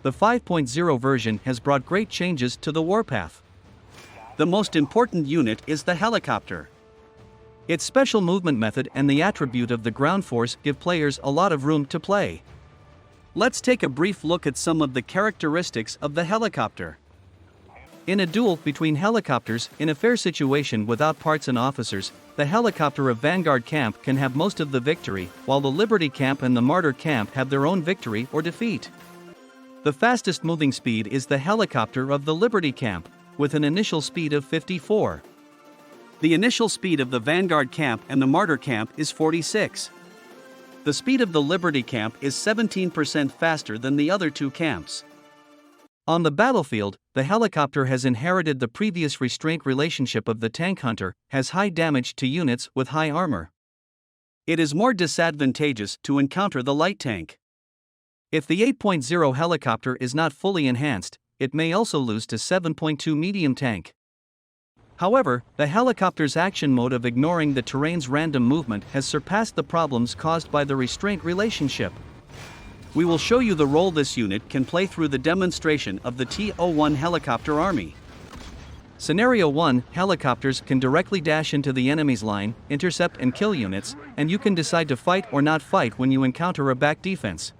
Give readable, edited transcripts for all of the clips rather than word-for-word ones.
the 5.0 version has brought great changes to the Warpath. The most important unit is the helicopter. Its special movement method and the attribute of the ground force give players a lot of room to play. Let's take a brief look at some of the characteristics of the helicopter. In a duel between helicopters, in a fair situation without parts and officers, the helicopter of Vanguard Camp can have most of the victory, while the Liberty Camp and the Martyr Camp have their own victory or defeat. The fastest moving speed is the helicopter of the Liberty Camp, with an initial speed of 54. The initial speed of the Vanguard Camp and the Martyr Camp is 46. The speed of the Liberty Camp is 17% faster than the other two camps. On the battlefield, the helicopter has inherited the previous restraint relationship of the tank hunter, has high damage to units with high armor. It is more disadvantageous to encounter the light tank. If the 8.0 helicopter is not fully enhanced, it may also lose to 7.2 medium tank. However, the helicopter's action mode of ignoring the terrain's random movement has surpassed the problems caused by the restraint relationship. We will show you the role this unit can play through the demonstration of the T-01 helicopter army. Scenario 1, helicopters can directly dash into the enemy's line, intercept and kill units, and you can decide to fight or not fight when you encounter a back defense.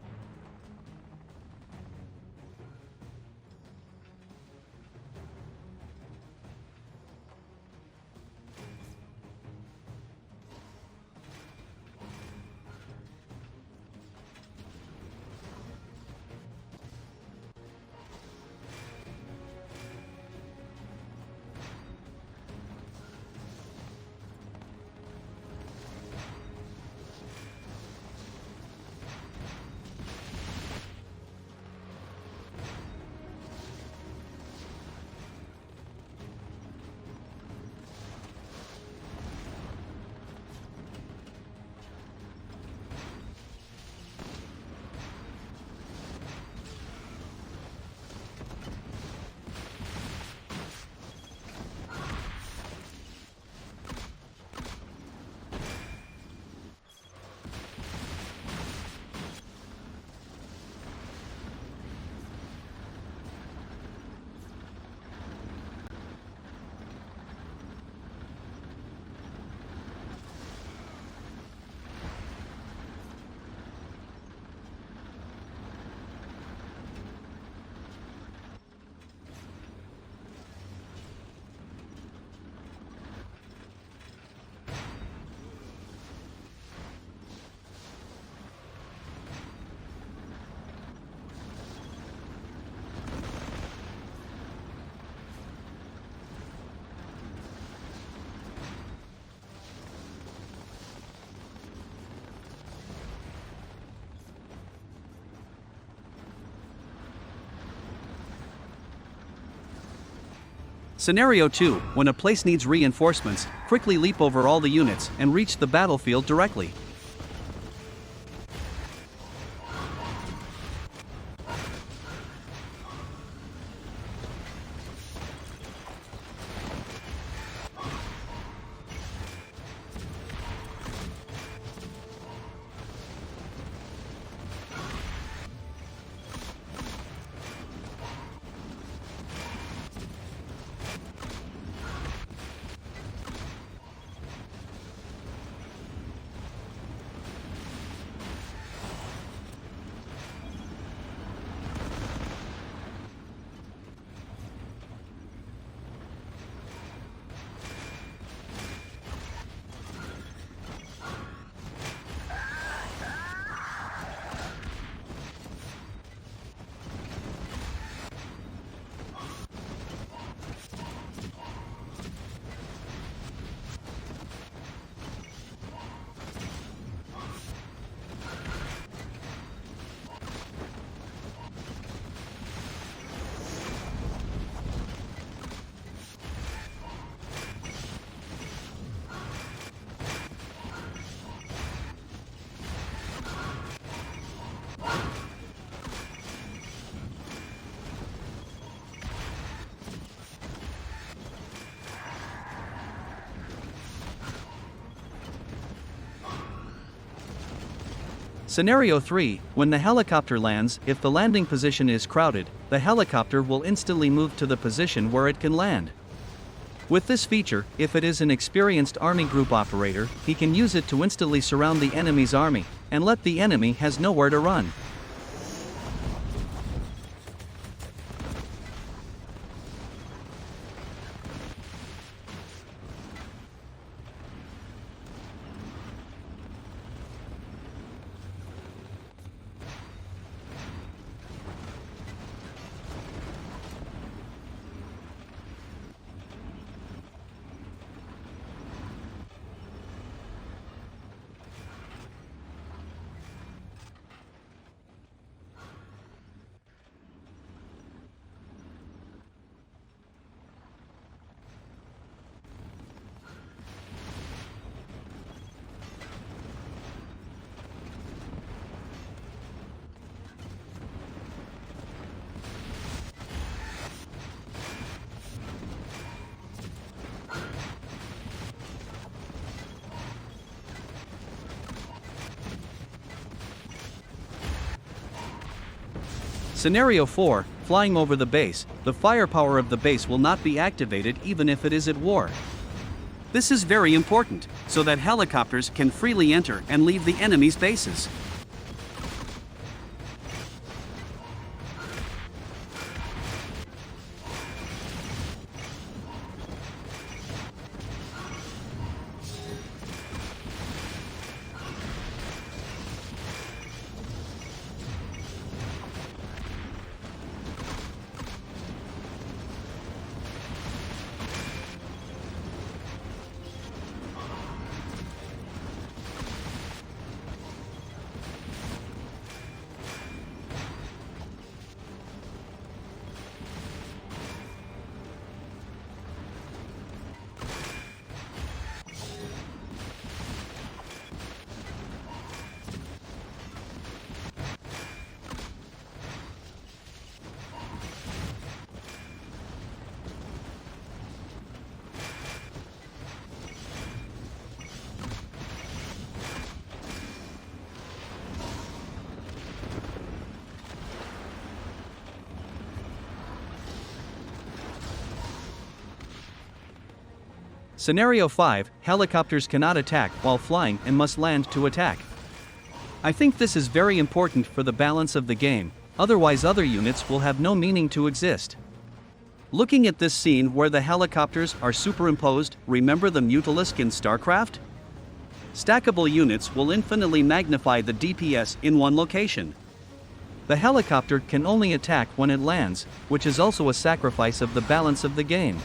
Scenario 2, when a place needs reinforcements, quickly leap over all the units and reach the battlefield directly. Scenario 3, when the helicopter lands, if the landing position is crowded, the helicopter will instantly move to the position where it can land. With this feature, if it is an experienced army group operator, he can use it to instantly surround the enemy's army, and let the enemy has nowhere to run. Scenario 4, flying over the base, the firepower of the base will not be activated even if it is at war. This is very important, so that helicopters can freely enter and leave the enemy's bases. Scenario 5, helicopters cannot attack while flying and must land to attack. I think this is very important for the balance of the game, otherwise other units will have no meaning to exist. Looking at this scene where the helicopters are superimposed, remember the Mutalisk in StarCraft? Stackable units will infinitely magnify the DPS in one location. The helicopter can only attack when it lands, which is also a sacrifice of the balance of the game.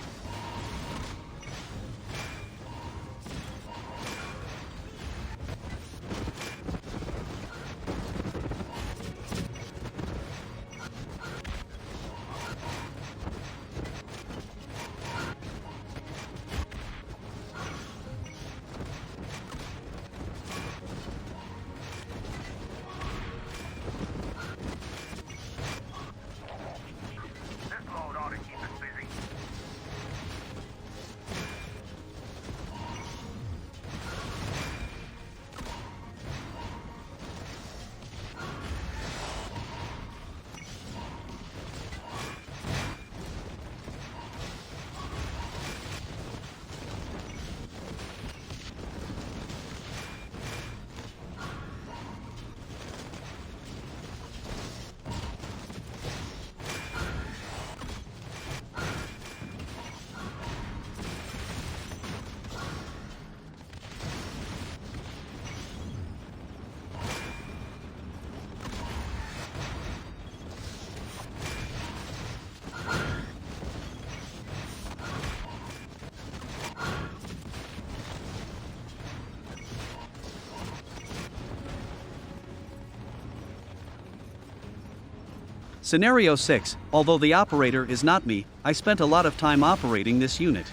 Scenario 6, although the operator is not me, I spent a lot of time operating this unit.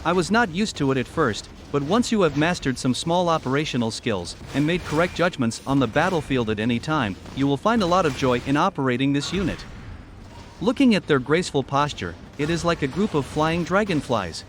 I was not used to it at first, but once you have mastered some small operational skills and made correct judgments on the battlefield at any time, you will find a lot of joy in operating this unit. Looking at their graceful posture, it is like a group of flying dragonflies.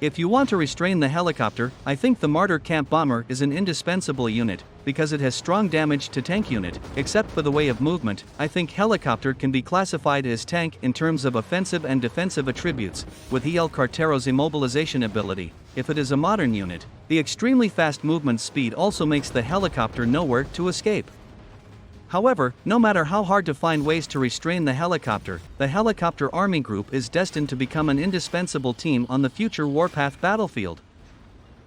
If you want to restrain the helicopter, I think the Martyr Camp Bomber is an indispensable unit, because it has strong damage to tank unit. Except for the way of movement, I think helicopter can be classified as tank in terms of offensive and defensive attributes, with El Cartero's immobilization ability. If it is a modern unit, the extremely fast movement speed also makes the helicopter nowhere to escape. However, no matter how hard to find ways to restrain the helicopter army group is destined to become an indispensable team on the future Warpath battlefield.